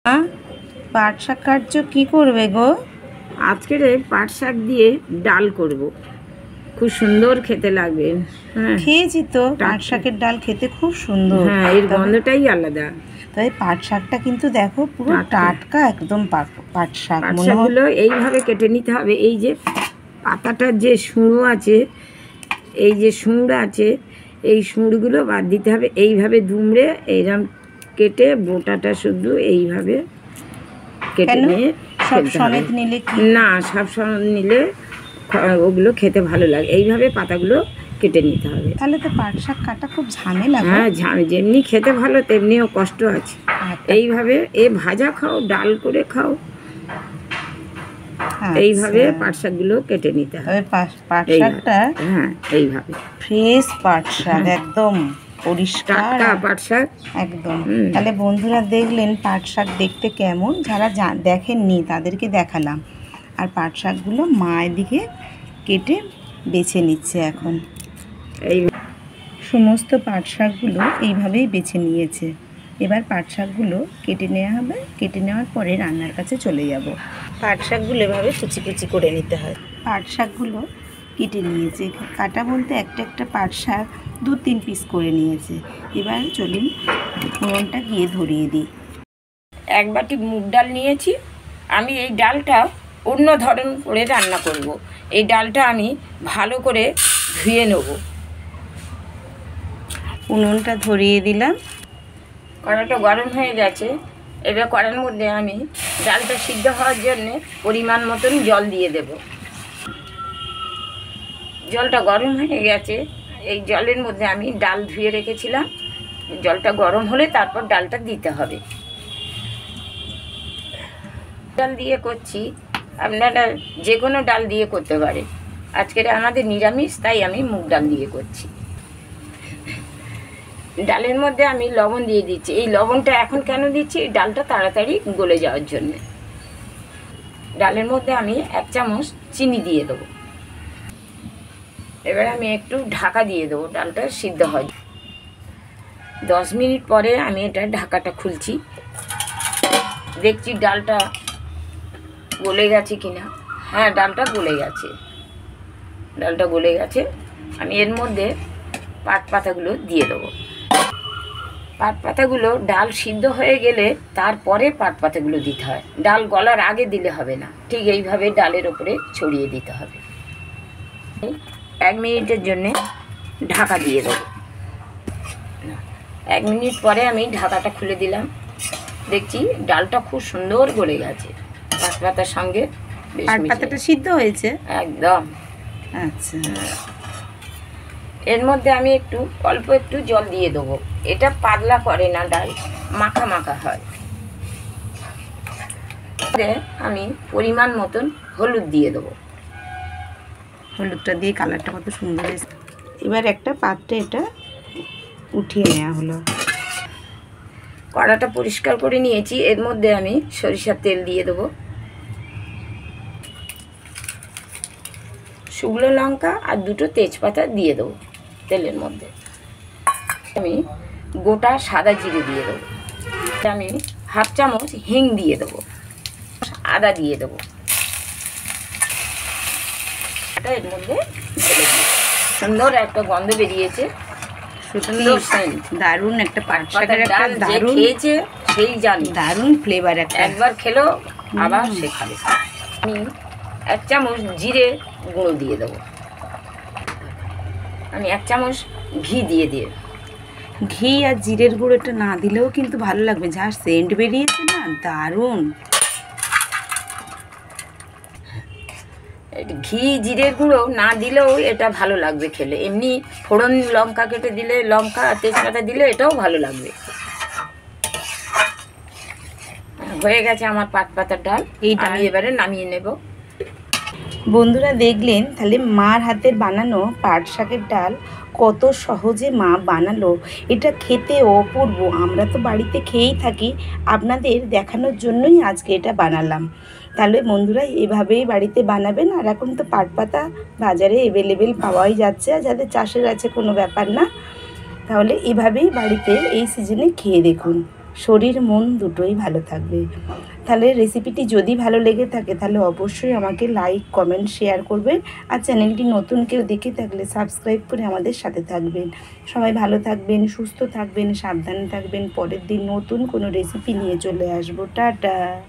পাট শাক কাটছো কি করবে গো? আজকের পাট শাক দিয়ে ডাল করব, খুব সুন্দর খেতে লাগবে। হ্যাঁ, খেয়েছি তো পাট শাকের ডাল খেতে খুব সুন্দর। হ্যাঁ, এর গন্ধটাই আলাদা। তবে পাট শাকটা কিন্তু দেখো পুরো টাটকা একদম পাট শাক। পাট শাকগুলো এইভাবে কেটে নিতে হবে। এই যে পাতাটার যে শুঁড়ো আছে, এই যে শুঁড় আছে, এই শুঁড়গুলো বাদ দিতে হবে। এইভাবে দুমড়ে এইরকম কেটে বোটাটা শুধু এইভাবে কেটে নিয়ে সব সমেত নিলে না, সব সমেত নিলে ওগুলো খেতে ভালো লাগে। এইভাবে পাতাগুলো কেটে নিতে হবে। তাহলে তো পাট শাক কাটা খুব ঝামেলা। হ্যাঁ, যেমনি খেতে ভালো তেমনিও কষ্ট আছে। এইভাবে ভাজা খাও, ডাল করে খাও, এইভাবে পাট শাকগুলো কেটে নিতে হবে। পাট শাকটা হ্যাঁ, এইভাবে ফ্রেশ পাট শাক, একদম পরিষ্কার পাট শাক একদম। তাহলে বন্ধুরা দেখলেন পাট শাক দেখতে কেমন, যারা দেখেননি তাদেরকে দেখালাম। আর পাট শাকগুলো মা এদিকে কেটে বেছে নিচ্ছে এখন। এই সমস্ত পাট শাকগুলো এইভাবেই বেছে নিয়েছে। এবার পাট শাকগুলো কেটে নেওয়া হবে। কেটে নেওয়ার পরে রান্নার কাছে চলে যাব। পাট শাকগুলো এভাবে কুচি কুচি করে নিতে হয়। পাট শাকগুলো কেটে নিয়েছে, কাটা বলতে একটা একটা পাট শাক 2-3 পিস করে নিয়েছে। এবার চলুন ফোড়নটা গিয়ে ধরিয়ে দিই। এক বাটি মুগ ডাল নিয়েছি। আমি এই ডালটা অন্য ধরন করে রান্না করব। এই ডালটা আমি ভালো করে ধুয়ে নেব। উনুনটা ধরিয়ে দিলাম। কড়াটা গরম হয়ে গেছে। এবার কড়ার মধ্যে আমি ডালটা সিদ্ধ হওয়ার জন্য পরিমাণ মতন জল দিয়ে দেব। জলটা গরম হয়ে গেছে। এই জলের মধ্যে আমি ডাল ধুয়ে রেখেছিলাম। জলটা গরম হলে তারপর ডালটা দিতে হবে। ডাল দিয়ে করছি, আপনারা যে কোনো ডাল দিয়ে করতে পারেন। আজকের আমাদের নিরামিষ, তাই আমি মুগ ডাল দিয়ে করছি। ডালের মধ্যে আমি লবণ দিয়ে দিচ্ছি। এই লবণটা এখন কেন দিচ্ছি? ডালটা তাড়াতাড়ি গলে যাওয়ার জন্যে। ডালের মধ্যে আমি 1 চামচ চিনি দিয়ে দেবো। এবার আমি একটু ঢাকা দিয়ে দেবো, ডালটা সিদ্ধ হয়। 10 মিনিট পরে আমি এটা ঢাকাটা খুলছি, দেখছি ডালটা গলে গেছে কিনা। হ্যাঁ, ডালটা গলে গেছে। ডালটা গলে গেছে। আমি এর মধ্যে পাট পাতাগুলো দিয়ে দেবো। পাট পাতাগুলো ডাল সিদ্ধ হয়ে গেলে তারপরে পাট পাতাগুলো দিতে হয়। ডাল গলার আগে দিলে হবে না। ঠিক এইভাবে ডালের ওপরে ছড়িয়ে দিতে হবে। 1 মিনিটের জন্যে ঢাকা দিয়ে দেবো। 1 মিনিট পরে আমি ঢাকাটা খুলে দিলাম। দেখছি ডালটা খুব সুন্দর গলে গেছে। পাট পাতার সঙ্গে পাট পাতাটা সিদ্ধ হয়েছে একদম। আচ্ছা, এর মধ্যে আমি অল্প একটু জল দিয়ে দেবো। এটা পাতলা করে না, ডাল মাখা মাখা হয়। আমি পরিমাণ মতন হলুদ দিয়ে দেবো। হলুদটা দিয়ে কালারটা কত সুন্দর এসেছে। এবার একটা পাত্রে এটা উঠিয়ে নেওয়া হলো। কড়াটা পরিষ্কার করে নিয়েছি। এর মধ্যে আমি সরিষার তেল দিয়ে দেবো, শুকনো লঙ্কা আর 2টো তেজপাতা দিয়ে দেবো তেলের মধ্যে। আমি গোটা সাদা জিরে দিয়ে দেবো। আমি 1/2 চামচ হিং দিয়ে দেবো, আদা দিয়ে দেবো। এর মধ্যে সুন্দর একটা গন্ধ বেরিয়েছে, সুন্দর সেন্ট। দারুণ একটা পাট শাকের একটা দারুণ খেয়েছে সেই জানি, দারুণ ফ্লেভার। একবার খেলো আবার সে খাবে। আমি 1 চামচ জিরে গুঁড়ো দিয়ে দেবো। আমি 1 চামচ ঘি দিয়ে ঘি আর জিরের গুঁড়োটা না দিলেও কিন্তু ভালো লাগবে। যা সেন্ট বেরিয়েছে না, দারুণ। ঘি জিরের গুঁড়ো না দিলেও এটা ভালো লাগবে খেলে। এমনি ফোড়ন লঙ্কা কেটে দিলে, লঙ্কা আর তেজপাতা দিলে এটাও ভালো লাগবে। হয়ে গেছে আমার পাট পাতার ডাল। আমি এবারে নামিয়ে নেব। বন্ধুরা দেখলেন তাহলে মার হাতের বানানো পাট শাকের ডাল কত সহজে মা বানালো। এটা খেতে অপূর্ব। আমরা তো বাড়িতে খেয়েই থাকি, আপনাদের দেখানোর জন্যই আজকে এটা বানালাম। তাহলে বন্ধুরা এভাবেই বাড়িতে বানাবেন। আর এখন তো পাট পাতা বাজারে অ্যাভেলেবেল পাওয়াই যাচ্ছে, আর যাদের চাষের আছে কোনো ব্যাপার না। তাহলে এভাবেই বাড়িতে এই সিজনে খেয়ে দেখুন। শরীর মন দুটোই ভালো থাকবে। তাহলে রেসিপিটি যদি ভালো লেগে থাকে তাহলে অবশ্যই আমাকে লাইক, কমেন্ট, শেয়ার করবেন। আর চ্যানেলটি নতুন কেউ দেখে থাকলে সাবস্ক্রাইব করে আমাদের সাথে থাকবেন। সবাই ভালো থাকবেন, সুস্থ থাকবেন, সাবধানে থাকবেন। পরের দিন নতুন কোনো রেসিপি নিয়ে চলে আসবো। টাটা।